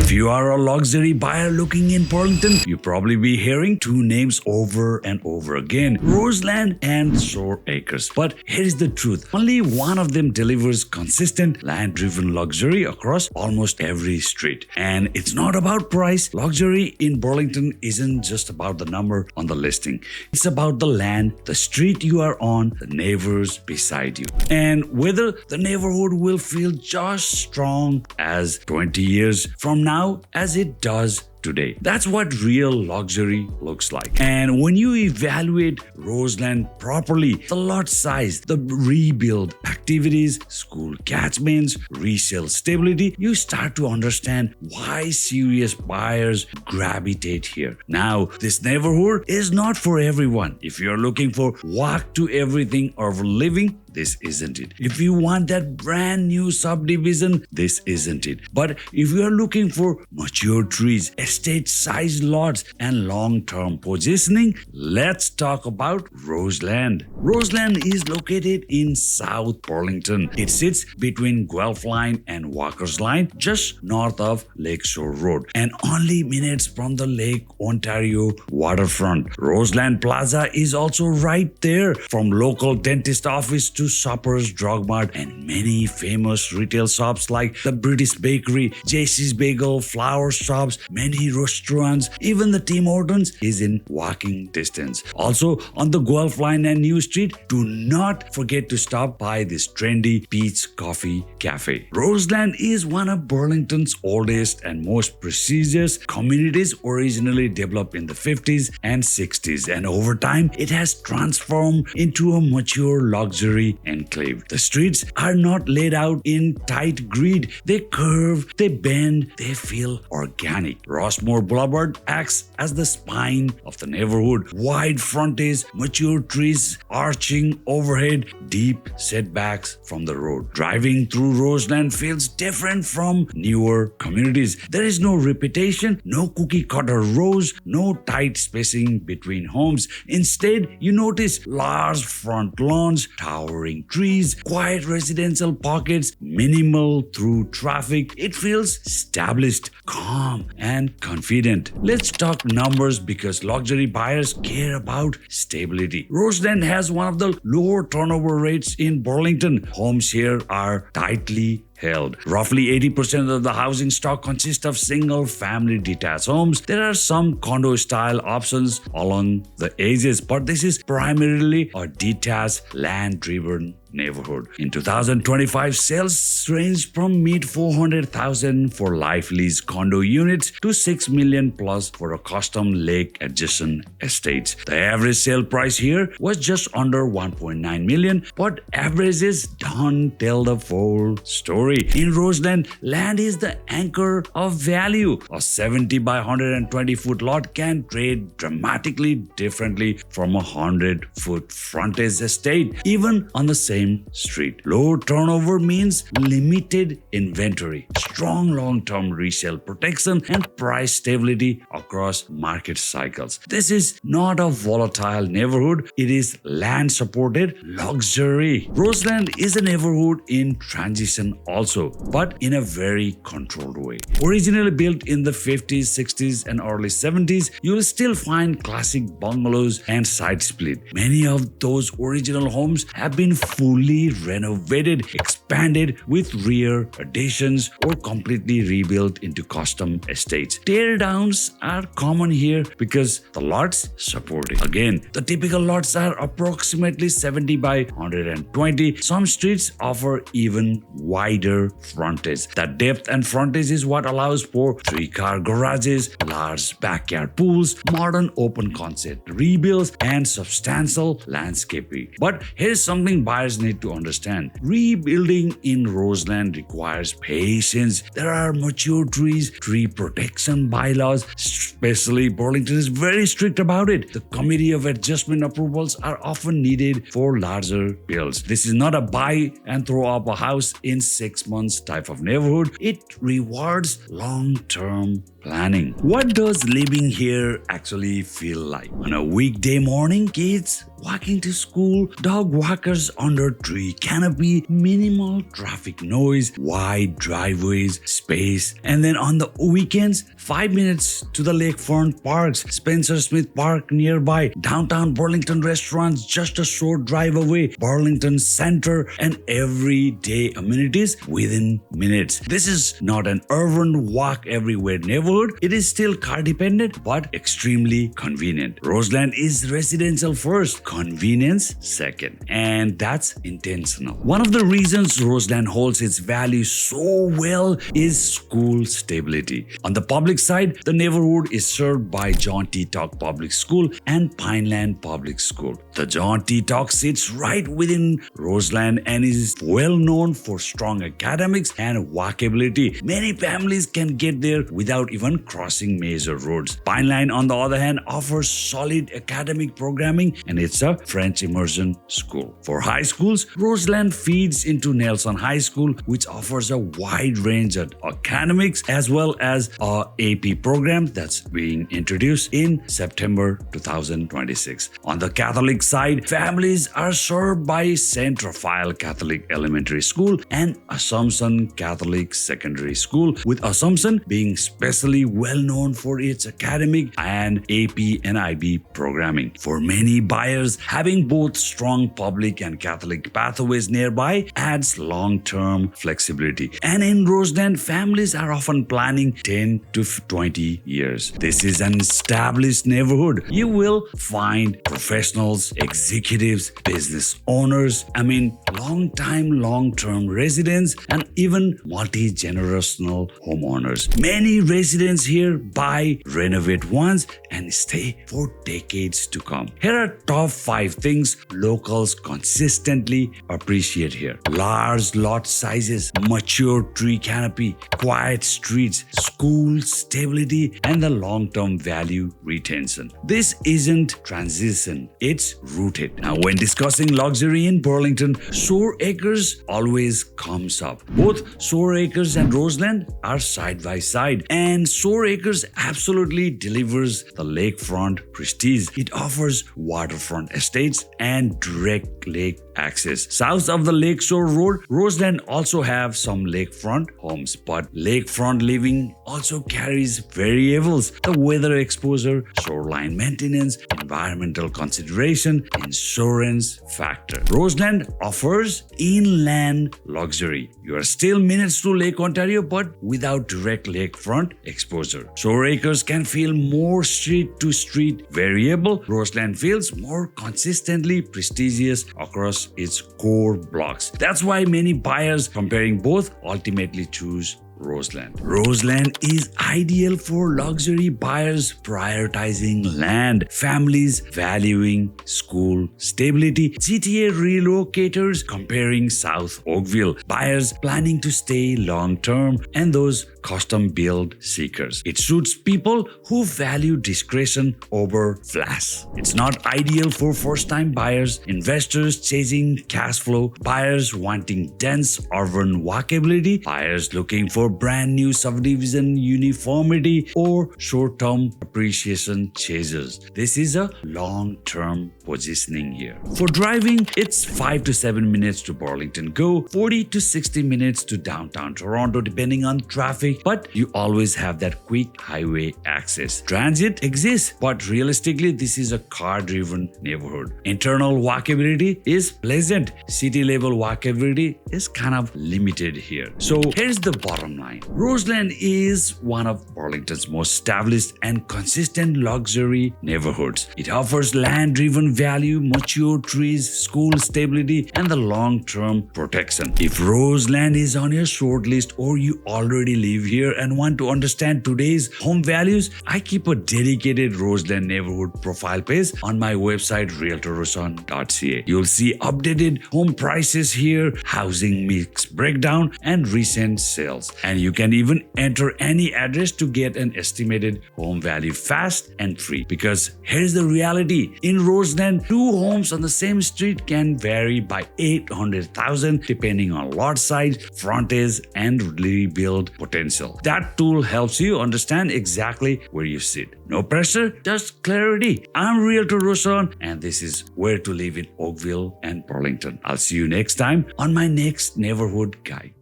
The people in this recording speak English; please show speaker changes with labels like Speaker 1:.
Speaker 1: If you are a luxury buyer looking in Burlington, you probably be hearing two names over and over again, Roseland and Shoreacres. But here is the truth. Only one of them delivers consistent land-driven luxury across almost every street. And it's not about price. Luxury in Burlington isn't just about the number on the listing. It's about the land, the street you are on, the neighbors beside you, and whether the neighborhood will feel just strong as 20 years from now as it does today. That's what real luxury looks like. And when you evaluate Roseland properly, the lot size, the rebuild activities, school catchments, resale stability, you start to understand why serious buyers gravitate here. Now, this neighborhood is not for everyone. If you're looking for walk to everything or living, this isn't it. If you want that brand new subdivision, this isn't it. But if you are looking for mature trees, estate-sized lots, and long-term positioning, let's talk about Roseland. Roseland is located in South Burlington. It sits between Guelph Line and Walker's Line, just north of Lakeshore Road, and only minutes from the Lake Ontario waterfront. Roseland Plaza is also right there, from local dentist office to Shoppers Drug Mart and many famous retail shops like the British Bakery, JC's Bagel, flower shops, many restaurants, even the Tim Hortons is in walking distance. Also on the Guelph Line and New Street, do not forget to stop by this trendy Peach Coffee Cafe. Roseland is one of Burlington's oldest and most prestigious communities, originally developed in the 50s and 60s, and over time it has transformed into a mature luxury enclave. The streets are not laid out in tight grid. They curve, they bend, they feel organic. Rossmore Boulevard acts as the spine of the neighborhood. Wide frontage, mature trees arching overhead, deep setbacks from the road. Driving through Roseland feels different from newer communities. There is no repetition, no cookie cutter rows, no tight spacing between homes. Instead, you notice large front lawns, towering trees, quiet residential pockets, minimal through traffic. It feels established, calm, and confident. Let's talk numbers because luxury buyers care about stability. Roseland has one of the lower turnover rates in Burlington. Homes here are tightly held. Roughly 80% of the housing stock consists of single-family detached homes. There are some condo-style options along the edges, but this is primarily a detached, land-driven neighborhood. In 2025, sales ranged from mid-400,000 for life lease condo units to $6 million plus for a custom lake adjacent estates. The average sale price here was just under $1.9 million, but averages don't tell the full story. In Roseland, land is the anchor of value. A 70 by 120 foot lot can trade dramatically differently from a 100-foot frontage estate, even on the same street. Low turnover means limited inventory, strong long-term resale protection, and price stability across market cycles. This is not a volatile neighborhood. It is land-supported luxury. Roseland is a neighborhood in transition also, but in a very controlled way. Originally built in the 50s, 60s, and early 70s, you will still find classic bungalows and side split. Many of those original homes have been fully renovated, expanded with rear additions, or completely rebuilt into custom estates. Tear downs are common here because the lots support it. Again, the typical lots are approximately 70 by 120. Some streets offer even wider frontage. That depth and frontage is what allows for 3-car garages, large backyard pools, modern open concept rebuilds, and substantial landscaping. But here's something buyers need to understand. Rebuilding in Roseland requires patience. There are mature trees, tree protection bylaws, especially Burlington is very strict about it. The committee of adjustment approvals are often needed for larger builds. This is not a buy and throw up a house in 6 months type of neighborhood. It rewards long-term planning. What does living here actually feel like? On a weekday morning, kids walking to school, dog walkers under mature tree canopy, minimal traffic noise, wide driveways, space, and then on the weekends, 5 minutes to the lakefront parks, Spencer Smith Park nearby, downtown Burlington restaurants just a short drive away, Burlington Center, and everyday amenities within minutes. This is not an urban walk everywhere neighborhood. It is still car dependent but extremely convenient. Roseland is residential first, convenience second, and that's intentional. One of the reasons Roseland holds its value so well is school stability. On the public side, the neighborhood is served by John T. Talk Public School and Pineland Public School. The John T. Talk sits right within Roseland and is well known for strong academics and walkability. Many families can get there without even crossing major roads. Pineland, on the other hand, offers solid academic programming and it's a French immersion school. For high schools, Roseland feeds into Nelson High School, which offers a wide range of academics as well as a AP program that's being introduced in September 2026. On the Catholic side, families are served by St. Raphael Catholic Elementary School and Assumption Catholic Secondary School, with Assumption being especially well known for its academic and AP and IB programming. For many buyers, having both strong public and Catholic pathways nearby adds long-term flexibility. And in Roseland, families are often planning 10 to 20 years. This is an established neighborhood. You will find professionals, executives, business owners, long-term residents, and even multi-generational homeowners. Many residents here buy, renovate once, and stay for decades to come. Here are top 5 things locals consistently appreciate here. Large lot sizes, mature tree canopy, quiet streets, school stability, and the long-term value retention. This isn't transition, it's rooted. Now, when discussing luxury in Burlington, Shoreacres always comes up. Both Shoreacres and Roseland are side by side, and Shoreacres absolutely delivers the lakefront prestige. It offers waterfront estates and direct lake access. South of the Lakeshore Road, Roseland also have some lakefront homes, but lakefront living also carries variables: the weather exposure, shoreline maintenance, environmental consideration, insurance factor. Roseland offers inland luxury. You are still minutes to Lake Ontario, but without direct lakefront exposure. Shoreacres can feel more street-to-street variable. Roseland feels more consistently prestigious across its core blocks. That's why many buyers comparing both ultimately choose Roseland. Roseland is ideal for luxury buyers prioritizing land, families valuing school stability, GTA relocators comparing South Oakville, buyers planning to stay long-term, and those custom-build seekers. It suits people who value discretion over flash. It's not ideal for first-time buyers, investors chasing cash flow, buyers wanting dense urban walkability, buyers looking for brand new subdivision uniformity, or short-term appreciation chasers. This is a long-term positioning here. For driving, it's 5 to 7 minutes to Burlington Go, 40 to 60 minutes to downtown Toronto depending on traffic, but you always have that quick highway access. Transit exists, but realistically this is a car-driven neighborhood. Internal walkability is pleasant. City-level walkability is kind of limited here. So here's the bottom line. Roseland is one of Burlington's most established and consistent luxury neighborhoods. It offers land-driven value, mature trees, school stability, and the long-term protection. If Roseland is on your short list or you already live here and want to understand today's home values, I keep a dedicated Roseland neighborhood profile page on my website realtorroson.ca. You'll see updated home prices here, housing mix breakdown, and recent sales. And you can even enter any address to get an estimated home value fast and free. Because here's the reality. In Roseland, 2 homes on the same street can vary by $800,000 depending on lot size, frontage, and rebuild potential. pencil. That tool helps you understand exactly where you sit. No pressure, just clarity. I'm Realtor Roseland, and this is Where to Live in Oakville and Burlington. I'll see you next time on my next neighborhood guide.